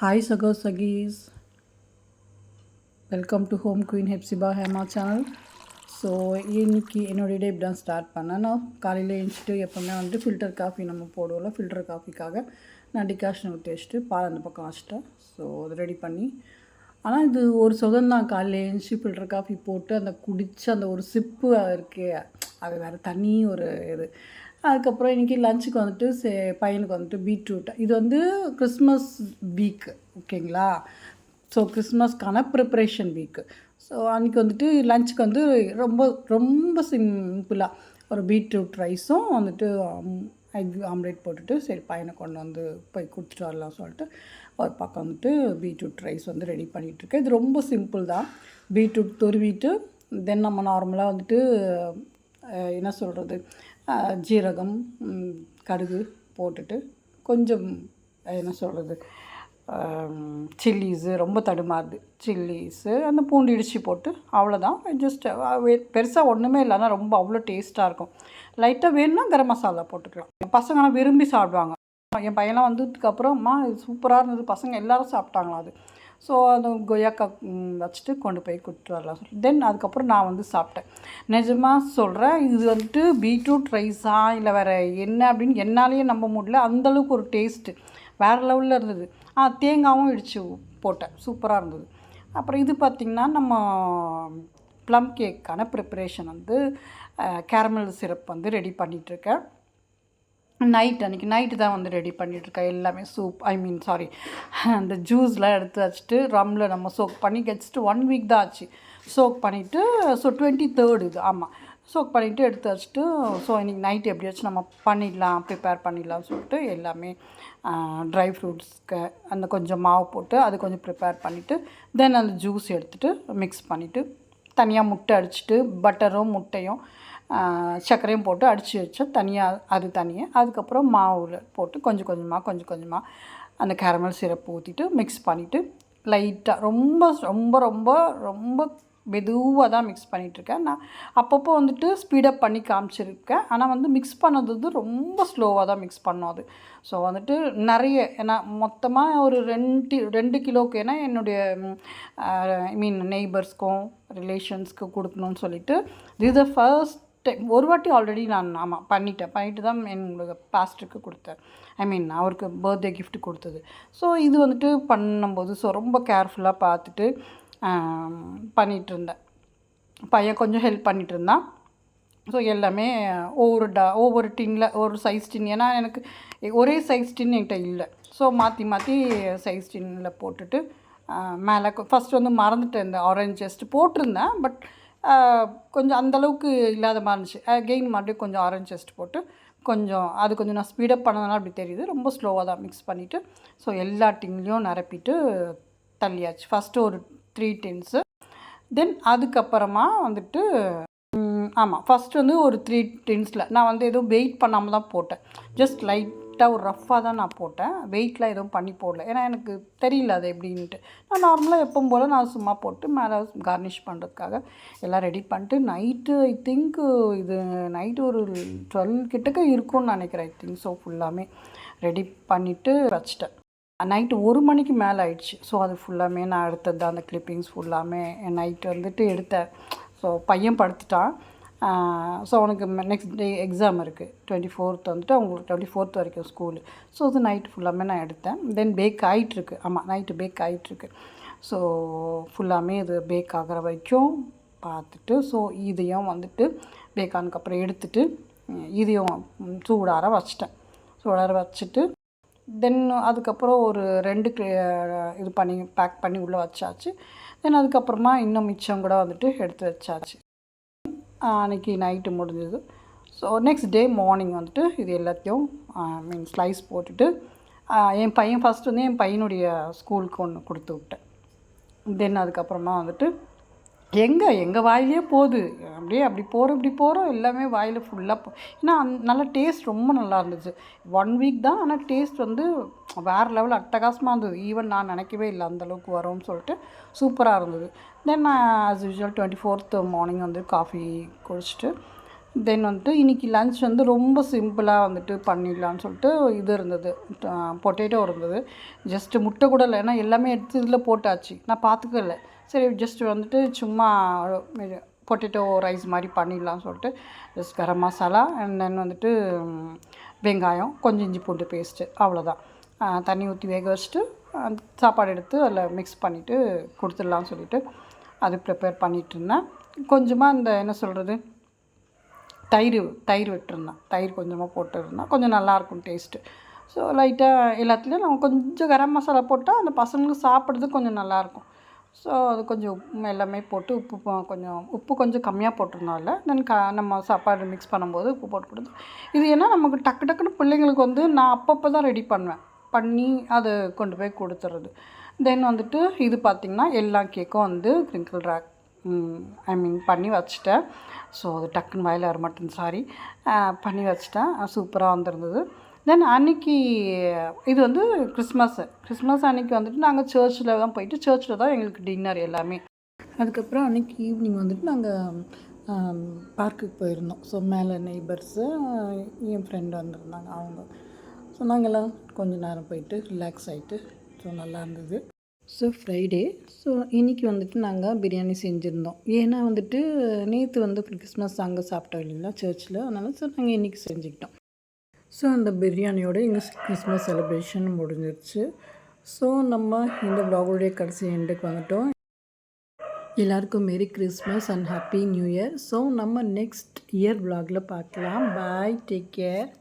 Hi Sago Sagis, welcome to home queen Hephzibah Hema channel. So இன்னைக்கு என்னுடைய டே இப்படி தான் ஸ்டார்ட் பண்ணேன். நான் காலையில் எழுந்திரிச்சிட்டு எப்போவுமே வந்துட்டு ஃபில்டர் காஃபி நம்ம போடுவோம்ல, ஃபில்டர் காஃபிக்காக நான் டிகாஷன் ஊற்றி வச்சுட்டு பால் அந்த பக்கம் வச்சுட்டேன். ஸோ அது ரெடி பண்ணி, ஆனால் இது ஒரு சுகம் தான். காலையில் எழுந்திரிச்சி ஃபில்டர் காஃபி போட்டு அந்த குடித்து அந்த ஒரு சிப்பு இருக்கே, அது வேறு தனி ஒரு இது. அதுக்கப்புறம் இன்றைக்கி லஞ்சுக்கு வந்துட்டு பையனுக்கு வந்துட்டு பீட்ரூட். இது வந்து கிறிஸ்மஸ் வீக், ஓகேங்களா? ஸோ கிறிஸ்மஸ்க்கான ப்ரிப்ரேஷன் வீக்கு. ஸோ அன்றைக்கி வந்துட்டு லஞ்சுக்கு வந்து ரொம்ப ரொம்ப சிம்பிளாக ஒரு பீட்ரூட் ரைஸும் வந்துட்டு எக் ஆம்லேட் போட்டுட்டு சரி பையனை கொண்டு வந்து போய் கொடுத்துட்டு வரலாம் சொல்லிட்டு ஒரு பக்கம் வந்துட்டு பீட்ரூட் ரைஸ் வந்து ரெடி பண்ணிகிட்ருக்கேன். இது ரொம்ப சிம்பிள் தான். பீட்ரூட் துருவிட்டு தென் நம்ம நார்மலாக வந்துட்டு என்ன சொல்கிறது, ஜீரகம், கடுகு போட்டுட்டு கொஞ்சம் என்ன சொல்கிறது, சில்லிஸு, ரொம்ப தடுமாறுது, சில்லிஸு, அந்த பூண்டு இடித்து போட்டு அவ்வளோதான். ஜஸ்ட் பெருசாக ஒன்றுமே இல்லைன்னா ரொம்ப அவ்வளோ டேஸ்ட்டாக இருக்கும். லைட்டாக வேணும்னா கரம் மசாலா போட்டுக்கலாம். பசங்களாம் விரும்பி சாப்பிடுவாங்க. என் பையன்லாம் வந்ததுக்கப்புறமா இது சூப்பராக இருந்தது, பசங்க எல்லோரும் சாப்பிட்டாங்களாம் அது. ஸோ அந்த கொய்யாக்கா வச்சுட்டு கொண்டு போய் கொடுத்துட்டு வரலாம் சொல்லி தென் அதுக்கப்புறம் நான் வந்து சாப்பிட்டேன். நிஜமாக சொல்கிறேன், இது வந்துட்டு பீட்ரூட் ரைஸா இல்லை வேறு என்ன அப்படின்னு என்னாலேயே நம்ப முடியல. அந்தளவுக்கு ஒரு டேஸ்ட்டு வேறு லெவலில் இருந்தது. தேங்காயும் இடித்து போட்டேன், சூப்பராக இருந்தது. அப்புறம் இது பார்த்திங்கன்னா நம்ம ப்ளம் கேக்கான ப்ரிப்பரேஷன் வந்து கேரமல் சிரப் வந்து ரெடி பண்ணிகிட்ருக்கேன். அன்றைக்கி நைட்டு தான் வந்து ரெடி பண்ணிகிட்ருக்கேன் எல்லாமே. அந்த ஜூஸ்லாம் எடுத்து வச்சுட்டு ரம்மில் நம்ம சோக் பண்ணி ஜஸ்ட்டு 1 வீக் தான் ஆச்சு சோக் பண்ணிவிட்டு. ஸோ 23rd இது, ஆமாம், சோக் பண்ணிவிட்டு எடுத்து வச்சுட்டு ஸோ இன்றைக்கி நைட்டு எப்படியாச்சும் நம்ம ப்ரிப்பேர் பண்ணிடலாம்னு சொல்லிட்டு எல்லாமே ட்ரை ஃப்ரூட்ஸ்க்கு அந்த கொஞ்சம் மாவு போட்டு அது கொஞ்சம் ப்ரிப்பேர் பண்ணிவிட்டு தென் அந்த ஜூஸ் எடுத்துகிட்டு மிக்ஸ் பண்ணிவிட்டு தனியாக முட்டை அடிச்சுட்டு பட்டரும் முட்டையும் சர்க்கரையும் போட்டு அடித்து வச்சோம் தனியாக. அதுக்கப்புறம் மாவில் போட்டு கொஞ்சம் கொஞ்சமாக அந்த கேரமல் சிரப் ஊற்றிட்டு மிக்ஸ் பண்ணிவிட்டு லைட்டாக ரொம்ப ரொம்ப ரொம்ப ரொம்ப மெதுவாக தான் மிக்ஸ் பண்ணிகிட்ருக்கேன். நான் அப்பப்போ வந்துட்டு ஸ்பீடப் பண்ணி காமிச்சிருக்கேன், ஆனால் வந்து மிக்ஸ் பண்ணது வந்து ரொம்ப ஸ்லோவாக தான் மிக்ஸ் பண்ணோம் அது. ஸோ வந்துட்டு நிறைய, ஏன்னா மொத்தமாக ஒரு 2 கிலோக்கு, ஏன்னா என்னுடைய நெய்பர்ஸ்க்கும் ரிலேஷன்ஸ்க்கு கொடுக்கணும்னு சொல்லிட்டு இது த ஃபர்ஸ்ட் டைம். ஒரு வாட்டி ஆல்ரெடி நான் பண்ணிட்டு தான் என்னோட பாஸ்டருக்கு கொடுத்தேன். அவருக்கு பர்த்டே கிஃப்ட் கொடுத்தது. ஸோ இது வந்துட்டு பண்ணும்போது ஸோ ரொம்ப கேர்ஃபுல்லாக பார்த்துட்டு பண்ணிகிட்டு இருந்தேன். பையன் கொஞ்சம் ஹெல்ப் பண்ணிகிட்டு இருந்தான். ஸோ எல்லாமே ஒவ்வொரு டின்னில் ஒரு சைஸ் டின், ஏன்னா எனக்கு ஒரே சைஸ் டின் என்கிட்ட இல்லை. ஸோ மாற்றி சைஸ் டின்னில் போட்டுட்டு மேலே ஃபஸ்ட்டு வந்து மறந்துட்டேன், இந்த ஆரஞ்ச் ஜஸ்ட் போட்டிருந்தேன், பட் கொஞ்சம் அந்தளவுக்கு இல்லாத மாதிரி இருந்துச்சு. அகெயின் மறுபடியும் கொஞ்சம் ஆரஞ்ச் ஜஸ்ட் போட்டு அது கொஞ்சம் நான் ஸ்பீடப் பண்ணதுனால அப்படி தெரியுது. ரொம்ப ஸ்லோவாக தான் மிக்ஸ் பண்ணிவிட்டு ஸோ எல்லா டின்லேயும் நிரப்பிட்டு தள்ளியாச்சு. ஃபஸ்ட்டு ஒரு 3 டின்ஸு. தென் அதுக்கப்புறமா வந்துட்டு ஃபஸ்ட்டு வந்து ஒரு 3 டின்ஸில் நான் வந்து எதுவும் வெயிட் பண்ணாமல் தான் போட்டேன். ஜஸ்ட் லைட்டாக ஒரு ரஃப்பாக தான் நான் போட்டேன், வெயிட்லாம் எதுவும் பண்ணி போடல. ஏன்னா எனக்கு தெரியல அது எப்படின்ட்டு. நான் நார்மலாக எப்பவும் போல் நான் சும்மா போட்டு மேலே கார்னிஷ் பண்ணுறதுக்காக எல்லாம் ரெடி பண்ணிட்டு நைட்டு ஐ திங்க் இது நைட்டு ஒரு 12 கிட்டக்க இருக்கும்னு நினைக்கிறேன். ஐ திங்க் ஸோ ஃபுல்லாமே ரெடி பண்ணிவிட்டு வச்சிட்டேன். நைட்டு 1 மணிக்கு மேலே ஆயிடுச்சு. ஸோ அது ஃபுல்லாமே நான் எடுத்தது தான், அந்த கிளிப்பிங்ஸ் ஃபுல்லாமே நைட்டு வந்துட்டு எடுத்தேன். ஸோ பையன் படுத்துட்டான். ஸோ அவனுக்கு நெக்ஸ்ட் டே எக்ஸாம் இருக்குது, 24th வந்துட்டு அவங்களுக்கு 24th வரைக்கும் ஸ்கூலு. ஸோ அது நைட்டு ஃபுல்லாமே நான் எடுத்தேன். தென் பேக் ஆகிட்டுருக்கு, நைட்டு பேக் ஆகிட்டுருக்கு. ஸோ ஃபுல்லாமே இது பேக் ஆகிற வரைக்கும் பார்த்துட்டு ஸோ இதையும் வந்துட்டு பேக் ஆனதுக்கப்புறம் எடுத்துகிட்டு இதையும் சூடார வச்சுட்டு தென் அதுக்கப்புறம் ஒரு 2 இது பண்ணி பேக் பண்ணி உள்ளே வச்சாச்சு. தென் அதுக்கப்புறமா இன்னும் மிச்சம் கூட வந்துட்டு எடுத்து வச்சாச்சு. அன்றைக்கி நைட்டு முடிஞ்சது. ஸோ நெக்ஸ்ட் டே மார்னிங் வந்துட்டு இது எல்லாத்தையும் ஸ்லைஸ் போட்டுட்டு என் பையன் ஃபஸ்ட்டு வந்து என் பையனுடைய ஸ்கூலுக்கு ஒன்று கொடுத்து விட்டேன். தென் அதுக்கப்புறமா வந்துட்டு எங்கள் வாயிலே போகுது, அப்படி போகிறோம் எல்லாமே வாயில் ஃபுல்லாக ஏன்னா நல்ல டேஸ்ட் ரொம்ப நல்லா இருந்துச்சு. 1 வீக் தான், ஆனால் டேஸ்ட் வந்து வேறு லெவல் அட்டகாசமாக இருந்தது. ஈவன் நான் நினைக்கவே இல்லை அந்தளவுக்கு வரும்னு சொல்லிட்டு சூப்பராக இருந்தது. தென் ஆஸ் யூஷுவல் 24th மார்னிங் வந்து காஃபி குடிச்சிட்டு தென் வந்துட்டு இன்றைக்கி லன்ச் வந்து ரொம்ப சிம்பிளாக வந்துட்டு பண்ணிடலான்னு சொல்லிட்டு இது இருந்தது, பொட்டேட்டோ இருந்தது. ஜஸ்ட்டு முட்டை கூட இல்லை, ஏன்னா எல்லாமே எடுத்து இதில் போட்டாச்சு, நான் பார்த்துக்கல. சரி ஜஸ்ட் வந்துட்டு சும்மா பொட்டேட்டோ ரைஸ் மாதிரி பண்ணிடலான்னு சொல்லிட்டு just garam masala and then வந்துட்டு வெங்காயம், கொஞ்சம் இஞ்சி பூண்டு பேஸ்ட்டு, அவ்வளோதான். தண்ணி ஊற்றி வேக வச்சுட்டு சாப்பாடு எடுத்து அதில் மிக்ஸ் பண்ணிவிட்டு கொடுத்துடலான்னு சொல்லிவிட்டு அது ப்ரிப்பேர் பண்ணிகிட்ருந்தேன். கொஞ்சமாக இந்த என்ன சொல்கிறது, தயிர் விட்டுருந்தேன், தயிர் கொஞ்சமாக போட்டுருந்தேன், கொஞ்சம் நல்லாயிருக்கும் டேஸ்ட்டு. ஸோ லைட்டாக எல்லாத்துலேயும் நம்ம கொஞ்சம் கரம் மசாலா போட்டால் அந்த பசங்களுக்கு சாப்பிட்றதுக்கு கொஞ்சம் நல்லாயிருக்கும். ஸோ அது கொஞ்சம் எல்லாமே போட்டு உப்பு கொஞ்சம் கம்மியாக போட்டிருந்தோம் இல்லை, தென் நம்ம சாப்பாடு மிக்ஸ் பண்ணும்போது உப்பு போட்டு கொடுத்து, இது ஏன்னா நமக்கு டக்குன்னு பிள்ளைங்களுக்கு வந்து நான் அப்பப்போ தான் ரெடி பண்ணி அதை கொண்டு போய் கொடுத்துறது. தென் வந்துட்டு இது பார்த்திங்கன்னா எல்லா கேக்கும் வந்து கிரிங்கிள் ரேக் பண்ணி வச்சுட்டேன். ஸோ அது டக்குன்னு வாயில் வர மாட்டேன், சாரி, பண்ணி வச்சுட்டேன். சூப்பராக வந்திருந்தது. தென் அன்றைக்கி இது வந்து கிறிஸ்மஸ் அன்றைக்கி வந்துட்டு நாங்கள் சர்ச்சில் தான் போயிட்டு சர்ச்சில் தான் எங்களுக்கு டின்னர் எல்லாமே. அதுக்கப்புறம் அன்றைக்கி ஈவினிங் வந்துட்டு நாங்கள் பார்க்குக்கு போயிருந்தோம். ஸோ மேலே நெய்பர்ஸு, என் ஃப்ரெண்டு வந்திருந்தாங்க அவங்க. ஸோ நாங்கள்லாம் கொஞ்சம் நேரம் போயிட்டு ரிலாக்ஸ் ஆகிட்டு ஸோ நல்லா இருந்தது. So Friday. ஸோ இன்றைக்கி வந்துட்டு நாங்கள் பிரியாணி செஞ்சுருந்தோம். ஏன்னா வந்துட்டு நேற்று வந்து கிறிஸ்மஸ் அங்கே சாப்பிட்டோம் இல்லைங்களா சர்ச்சில், அதனால் ஸோ நாங்கள் இன்றைக்கி செஞ்சுக்கிட்டோம். ஸோ அந்த பிரியாணியோட எங்கள் கிறிஸ்மஸ் செலிப்ரேஷன் முடிஞ்சிருச்சு. ஸோ நம்ம இந்த வ்ளாகோடைய கடைசி எண்டுக்கு வந்துட்டோம். எல்லாருக்கும் merry Christmas and happy new year. So நம்ம நெக்ஸ்ட் இயர் வ்ளாகில் பார்க்கலாம். பாய், டேக் கேர்.